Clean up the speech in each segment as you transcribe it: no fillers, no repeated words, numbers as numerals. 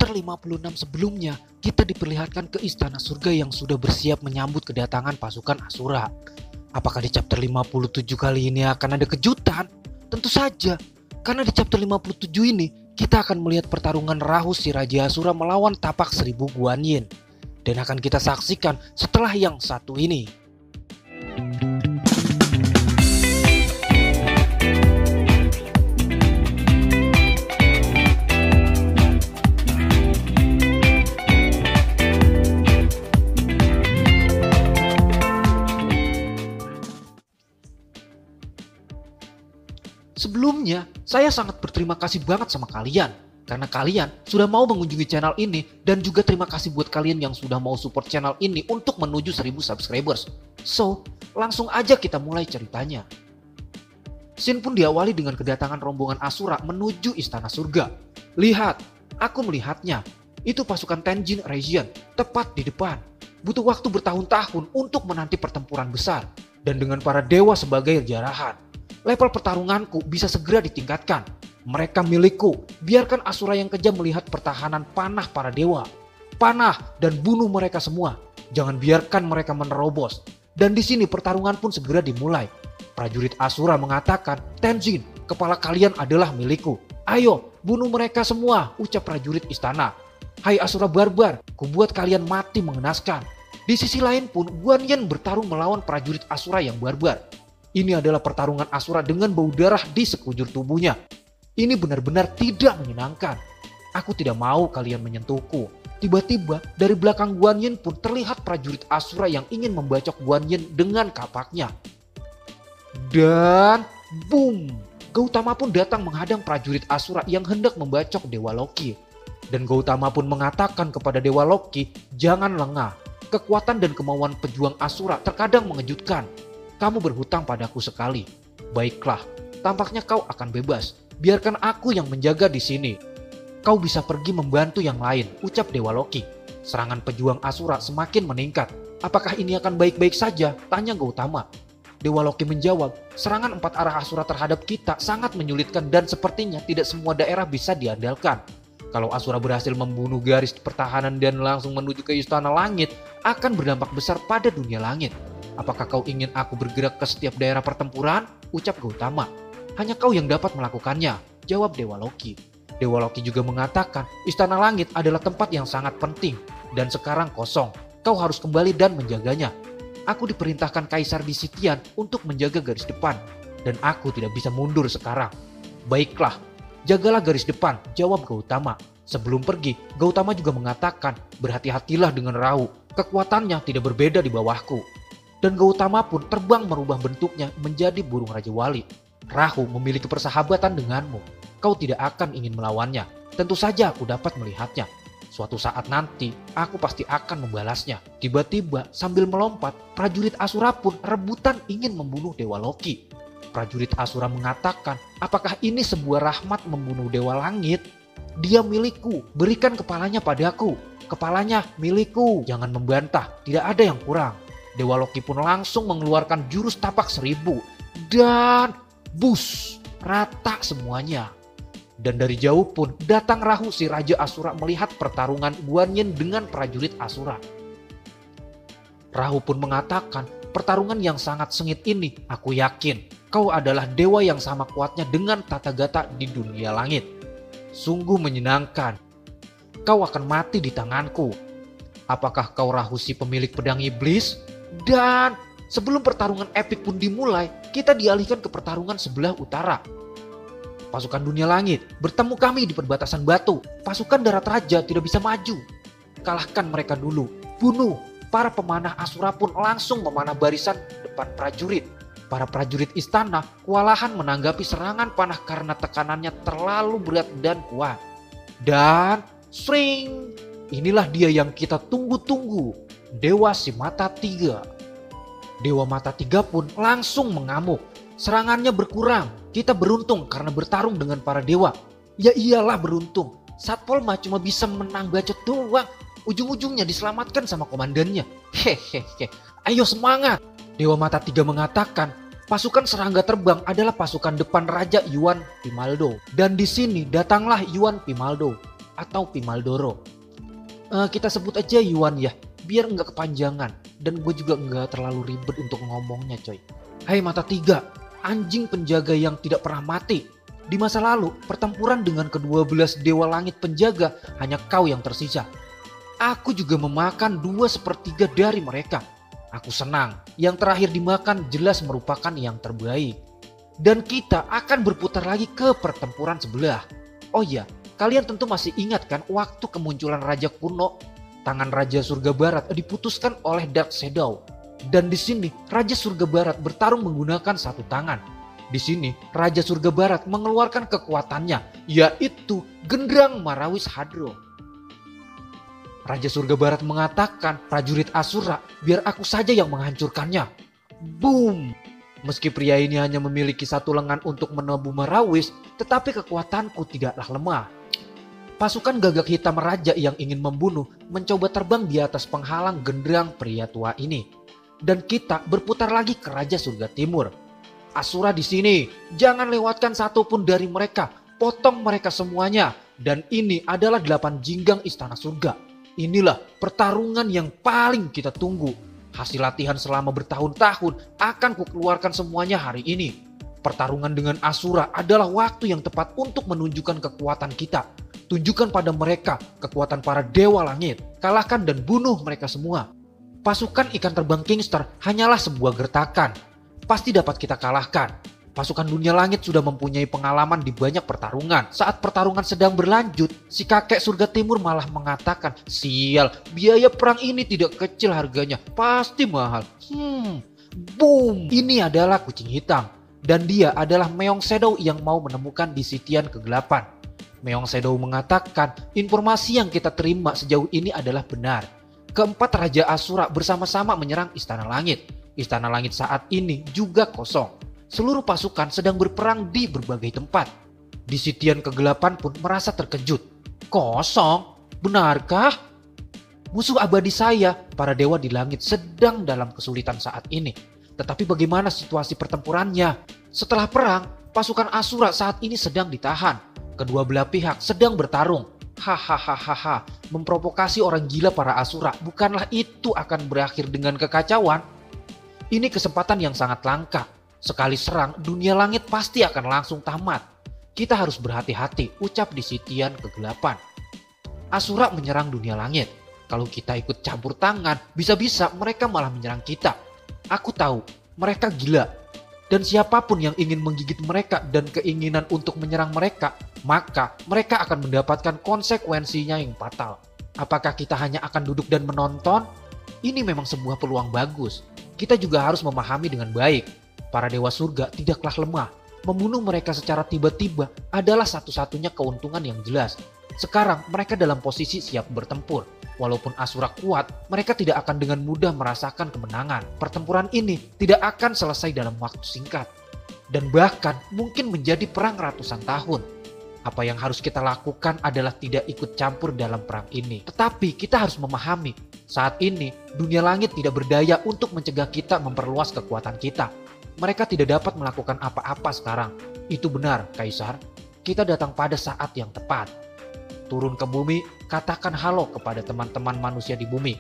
chapter 56 sebelumnya, kita diperlihatkan ke istana surga yang sudah bersiap menyambut kedatangan pasukan Asura. Apakah di chapter 57 kali ini akan ada kejutan? Tentu saja, karena di chapter 57 ini kita akan melihat pertarungan Rahu si Raja Asura melawan tapak 1000 Guan Yin. Dan akan kita saksikan setelah yang satu ini. Sebelumnya, saya sangat berterima kasih banget sama kalian. Karena kalian sudah mau mengunjungi channel ini. Dan juga terima kasih buat kalian yang sudah mau support channel ini untuk menuju 1000 subscribers. So, langsung aja kita mulai ceritanya. Scene pun diawali dengan kedatangan rombongan Asura menuju istana surga. Lihat, aku melihatnya. Itu pasukan Tenjin Region, tepat di depan. Butuh waktu bertahun-tahun untuk menanti pertempuran besar. Dan dengan para dewa sebagai jarahan. Level pertarunganku bisa segera ditingkatkan. Mereka milikku. Biarkan Asura yang kejam melihat pertahanan panah para dewa. Panah dan bunuh mereka semua. Jangan biarkan mereka menerobos. Dan di sini pertarungan pun segera dimulai. Prajurit Asura mengatakan, "Tenjin, kepala kalian adalah milikku. Ayo, bunuh mereka semua," ucap prajurit istana. "Hai Asura barbar, kubuat kalian mati mengenaskan." Di sisi lain pun, Guan Yin bertarung melawan prajurit Asura yang barbar. Ini adalah pertarungan Asura dengan bau darah di sekujur tubuhnya. Ini benar-benar tidak menyenangkan. Aku tidak mau kalian menyentuhku. Tiba-tiba dari belakang Guan Yin pun terlihat prajurit Asura yang ingin membacok Guan Yin dengan kapaknya. Dan boom! Gautama pun datang menghadang prajurit Asura yang hendak membacok Dewa Loki. Dan Gautama pun mengatakan kepada Dewa Loki, "Jangan lengah. Kekuatan dan kemauan pejuang Asura terkadang mengejutkan. Kamu berhutang padaku sekali. Baiklah, tampaknya kau akan bebas. Biarkan aku yang menjaga di sini. Kau bisa pergi membantu yang lain," ucap Dewa Loki. Serangan pejuang Asura semakin meningkat. "Apakah ini akan baik-baik saja?" tanya Gautama. Dewa Loki menjawab, "Serangan 4 arah Asura terhadap kita sangat menyulitkan dan sepertinya tidak semua daerah bisa diandalkan. Kalau Asura berhasil membunuh garis pertahanan dan langsung menuju ke istana langit, akan berdampak besar pada dunia langit. Apakah kau ingin aku bergerak ke setiap daerah pertempuran?" ucap Gautama. "Hanya kau yang dapat melakukannya," jawab Dewa Loki. Dewa Loki juga mengatakan, "Istana langit adalah tempat yang sangat penting dan sekarang kosong. Kau harus kembali dan menjaganya. Aku diperintahkan Kaisar Disitian untuk menjaga garis depan dan aku tidak bisa mundur sekarang." "Baiklah, jagalah garis depan," jawab Gautama. Sebelum pergi, Gautama juga mengatakan, "Berhati-hatilah dengan Rahu. Kekuatannya tidak berbeda di bawahku." Dan Gautama pun terbang merubah bentuknya menjadi burung Raja Wali. "Rahu memiliki persahabatan denganmu. Kau tidak akan ingin melawannya. Tentu saja aku dapat melihatnya. Suatu saat nanti aku pasti akan membalasnya." Tiba-tiba sambil melompat, prajurit Asura pun rebutan ingin membunuh Dewa Loki. Prajurit Asura mengatakan, "Apakah ini sebuah rahmat membunuh Dewa Langit? Dia milikku, berikan kepalanya padaku. Kepalanya milikku, jangan membantah, tidak ada yang kurang." Dewa Loki pun langsung mengeluarkan jurus tapak 1000 dan bus, rata semuanya. Dan dari jauh pun datang Rahu si Raja Asura melihat pertarungan Guan Yin dengan prajurit Asura. Rahu pun mengatakan, "Pertarungan yang sangat sengit ini, aku yakin kau adalah dewa yang sama kuatnya dengan Tathagata di dunia langit. Sungguh menyenangkan. Kau akan mati di tanganku. Apakah kau Rahu si pemilik pedang iblis?" Dan sebelum pertarungan epik pun dimulai, kita dialihkan ke pertarungan sebelah utara. Pasukan dunia langit, "Bertemu kami di perbatasan batu. Pasukan darat raja tidak bisa maju. Kalahkan mereka dulu. Bunuh." Para pemanah Asura pun langsung memanah barisan depan prajurit. Para prajurit istana kewalahan menanggapi serangan panah karena tekanannya terlalu berat dan kuat. Dan sring, inilah dia yang kita tunggu-tunggu. Dewa si Mata Tiga. Dewa Mata Tiga pun langsung mengamuk. Serangannya berkurang. Kita beruntung karena bertarung dengan para dewa. Ya iyalah beruntung. Satpolma cuma bisa menang bacot doang. Ujung-ujungnya diselamatkan sama komandannya. Hehehe. Ayo semangat. Dewa Mata Tiga mengatakan, pasukan serangga terbang adalah pasukan depan Raja Yuan Pimaldo. Dan di sini datanglah Yuan Pimaldo. atau Pimaldoro. Kita sebut aja Yuan ya, biar nggak kepanjangan dan gue juga nggak terlalu ribet untuk ngomongnya coy. Hai mata tiga, anjing penjaga yang tidak pernah mati. Di masa lalu, pertempuran dengan ke-12 dewa langit penjaga, hanya kau yang tersisa. Aku juga memakan 2/3 dari mereka. Aku senang, yang terakhir dimakan jelas merupakan yang terbaik. Dan kita akan berputar lagi ke pertempuran sebelah. Oh iya, kalian tentu masih ingat kan waktu kemunculan Raja kuno, tangan Raja Surga Barat diputuskan oleh Dark Shadow. Dan di sini Raja Surga Barat bertarung menggunakan satu tangan. Di sini Raja Surga Barat mengeluarkan kekuatannya, yaitu Gendrang Marawis Hadro. Raja Surga Barat mengatakan, prajurit Asura, biar aku saja yang menghancurkannya. Boom! Meski pria ini hanya memiliki satu lengan untuk menebu Marawis, tetapi kekuatanku tidaklah lemah. Pasukan gagak hitam raja yang ingin membunuh mencoba terbang di atas penghalang gendrang pria tua ini. Dan kita berputar lagi ke Raja Surga Timur. Asura di sini, jangan lewatkan satupun dari mereka, potong mereka semuanya. Dan ini adalah 8 jinggang istana surga. Inilah pertarungan yang paling kita tunggu. Hasil latihan selama bertahun-tahun akan kukeluarkan semuanya hari ini. Pertarungan dengan Asura adalah waktu yang tepat untuk menunjukkan kekuatan kita. Tunjukkan pada mereka kekuatan para dewa langit. Kalahkan dan bunuh mereka semua. Pasukan ikan terbang Kingster hanyalah sebuah gertakan. Pasti dapat kita kalahkan. Pasukan dunia langit sudah mempunyai pengalaman di banyak pertarungan. Saat pertarungan sedang berlanjut, si kakek surga timur malah mengatakan, sial, biaya perang ini tidak kecil harganya, pasti mahal. Boom, ini adalah kucing hitam. Dan dia adalah Meong Shadow yang mau menemukan disitian kegelapan. Meong Shadow mengatakan, informasi yang kita terima sejauh ini adalah benar. Keempat Raja Asura bersama-sama menyerang Istana Langit. Istana Langit saat ini juga kosong. Seluruh pasukan sedang berperang di berbagai tempat. Disitian kegelapan pun merasa terkejut. Kosong? Benarkah? Musuh abadi saya, para dewa di langit sedang dalam kesulitan saat ini. Tetapi bagaimana situasi pertempurannya? Setelah perang, pasukan Asura saat ini sedang ditahan. Kedua belah pihak sedang bertarung. Hahaha, memprovokasi orang gila para Asura. Bukanlah itu akan berakhir dengan kekacauan? Ini kesempatan yang sangat langka. Sekali serang, dunia langit pasti akan langsung tamat. Kita harus berhati-hati, ucap Disitian kegelapan. Asura menyerang dunia langit. Kalau kita ikut campur tangan, bisa-bisa mereka malah menyerang kita. Aku tahu, mereka gila. Dan siapapun yang ingin menggigit mereka dan keinginan untuk menyerang mereka, maka mereka akan mendapatkan konsekuensinya yang fatal. Apakah kita hanya akan duduk dan menonton? Ini memang sebuah peluang bagus. Kita juga harus memahami dengan baik. Para dewa surga tidaklah lemah. Membunuh mereka secara tiba-tiba adalah satu-satunya keuntungan yang jelas. Sekarang mereka dalam posisi siap bertempur. Walaupun Asura kuat, mereka tidak akan dengan mudah merasakan kemenangan. Pertempuran ini tidak akan selesai dalam waktu singkat. Dan bahkan mungkin menjadi perang ratusan tahun. Apa yang harus kita lakukan adalah tidak ikut campur dalam perang ini. Tetapi kita harus memahami, saat ini dunia langit tidak berdaya untuk mencegah kita memperluas kekuatan kita. Mereka tidak dapat melakukan apa-apa sekarang. Itu benar, Kaisar. Kita datang pada saat yang tepat. Turun ke bumi, katakan halo kepada teman-teman manusia di bumi.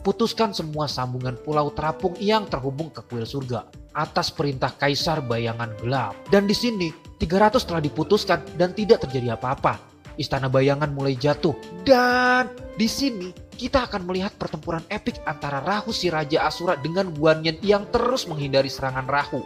Putuskan semua sambungan pulau terapung yang terhubung ke kuil surga. Atas perintah Kaisar Bayangan Gelap. Dan di sini, 300 telah diputuskan dan tidak terjadi apa-apa. Istana Bayangan mulai jatuh. Dan di sini, kita akan melihat pertempuran epik antara Rahu si Raja Asura dengan Guanyin yang terus menghindari serangan Rahu.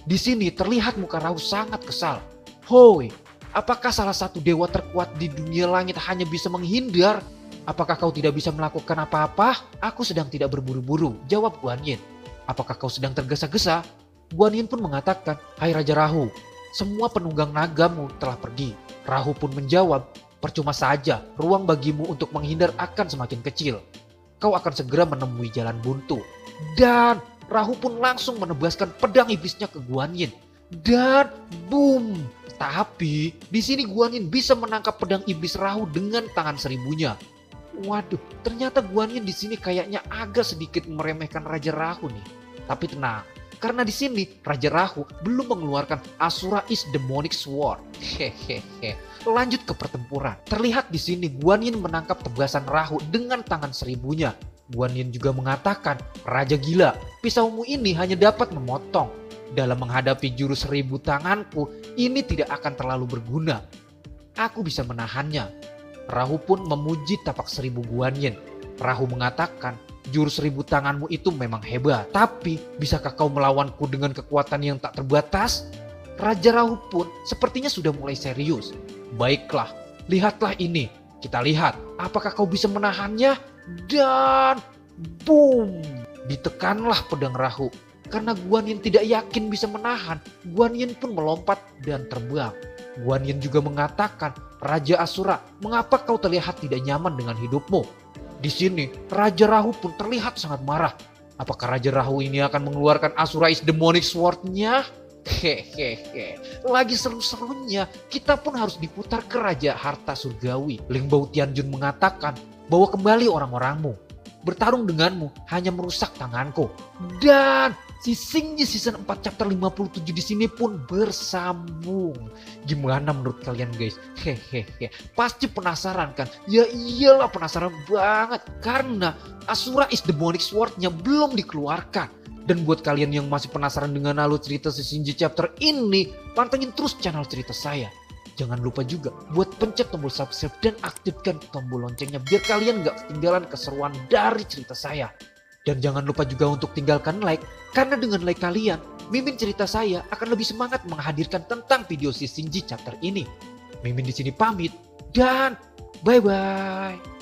Di sini terlihat muka Rahu sangat kesal. Hoi, apakah salah satu dewa terkuat di dunia langit hanya bisa menghindar? Apakah kau tidak bisa melakukan apa-apa? Aku sedang tidak berburu-buru, jawab Guanyin. Apakah kau sedang tergesa-gesa? Guanyin pun mengatakan, hai Raja Rahu, semua penunggang nagamu telah pergi. Rahu pun menjawab, percuma saja, ruang bagimu untuk menghindar akan semakin kecil. Kau akan segera menemui jalan buntu. Dan Rahu pun langsung menebaskan pedang iblisnya ke Guanyin. Dan boom! Tapi di sini Guanyin bisa menangkap pedang iblis Rahu dengan tangan seribunya. Waduh, ternyata Guanyin di sini kayaknya agak sedikit meremehkan Raja Rahu nih. Tapi tenang, Karena di sini Raja Rahu belum mengeluarkan Asura is Demonic Sword. Hehehe. Lanjut ke pertempuran. Terlihat di sini Guan Yin menangkap tebasan Rahu dengan tangan seribunya. Guan Yin juga mengatakan, Raja gila, pisaumu ini hanya dapat memotong. Dalam menghadapi jurus 1000 tanganku, ini tidak akan terlalu berguna. Aku bisa menahannya. Rahu pun memuji tapak 1000 Guan Yin. Rahu mengatakan, jurus 1000 tanganmu itu memang hebat. Tapi bisakah kau melawanku dengan kekuatan yang tak terbatas? Raja Rahu pun sepertinya sudah mulai serius. Baiklah, lihatlah ini. Kita lihat apakah kau bisa menahannya. Dan boom, ditekanlah pedang Rahu. Karena Guan Yin tidak yakin bisa menahan, Guan Yin pun melompat dan terbang. Guan Yin juga mengatakan, Raja Asura, mengapa kau terlihat tidak nyaman dengan hidupmu? Di sini, Raja Rahu pun terlihat sangat marah. Apakah Raja Rahu ini akan mengeluarkan Asura is Demonic Sword-nya? Hehehe, lagi seru-serunya, kita pun harus diputar ke Raja Harta Surgawi. Ling Bao Tianjun mengatakan, bawa kembali orang-orangmu. Bertarung denganmu hanya merusak tanganku. Dan si Xingyi season 4 chapter 57 di sini pun bersambung. Gimana menurut kalian guys? Hehehe. Pasti penasaran kan? Ya iyalah penasaran banget. Karena Asura is Demonic Sword-nya belum dikeluarkan. Dan buat kalian yang masih penasaran dengan alur cerita si Xingyi chapter ini, pantengin terus channel cerita saya. Jangan lupa juga buat pencet tombol subscribe dan aktifkan tombol loncengnya biar kalian gak ketinggalan keseruan dari cerita saya. Dan jangan lupa juga untuk tinggalkan like, karena dengan like kalian, Mimin cerita saya akan lebih semangat menghadirkan tentang video si Xingyi chapter ini. Mimin di sini pamit dan bye-bye.